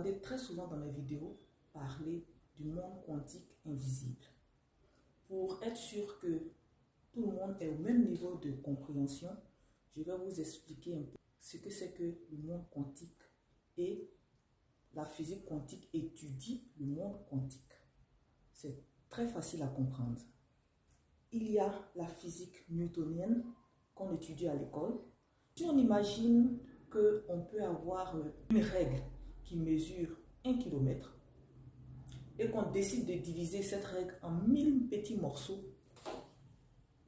m'entendez très souvent dans mes vidéos parler du monde quantique invisible. Pour être sûr que tout le monde est au même niveau de compréhension, je vais vous expliquer un peu ce que c'est que le monde quantique et la physique quantique étudie le monde quantique. C'est très facile à comprendre. Il y a la physique newtonienne qu'on étudie à l'école. Si on imagine qu'on peut avoir une règle qui mesure 1 km et qu'on décide de diviser cette règle en 1000 petits morceaux,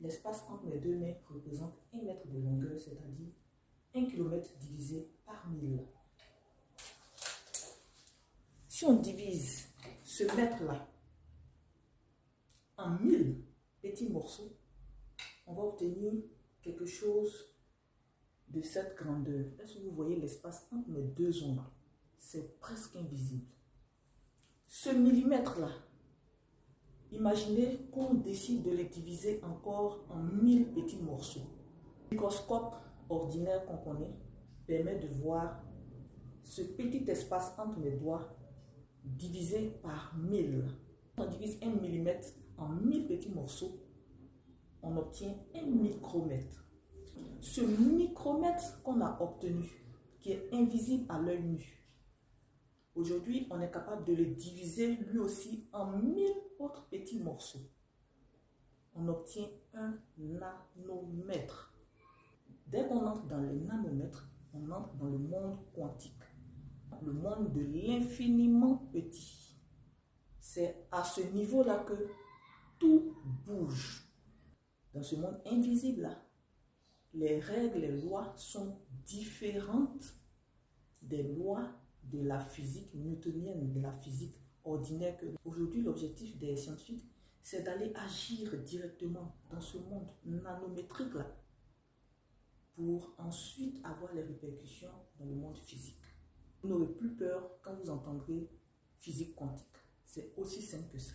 l'espace entre les deux mains représente 1 mètre de longueur, c'est-à-dire 1 km divisé par 1000. Si on divise ce mètre-là en 1000 petits morceaux, on va obtenir quelque chose de cette grandeur. Est-ce que vous voyez l'espace entre mes deux ongles? C'est presque invisible. Ce millimètre-là, imaginez qu'on décide de les diviser encore en 1000 petits morceaux. Le microscope ordinaire qu'on connaît permet de voir ce petit espace entre mes doigts divisé par 1000. On divise 1 millimètre en 1000 petits morceaux, on obtient 1 micromètre. Ce micromètre qu'on a obtenu, qui est invisible à l'œil nu, aujourd'hui, on est capable de le diviser lui aussi en 1000 autres petits morceaux. On obtient un nanomètre. Dès qu'on entre dans le nanomètre, on entre dans le monde quantique, le monde de l'infiniment petit. C'est à ce niveau-là que tout bouge. Dans ce monde invisible-là, les règles, les lois sont différentes des lois de la physique newtonienne, de la physique ordinaire. Aujourd'hui, l'objectif des scientifiques, c'est d'aller agir directement dans ce monde nanométrique-là pour ensuite avoir les répercussions dans le monde physique. Vous n'aurez plus peur quand vous entendrez physique quantique. C'est aussi simple que ça.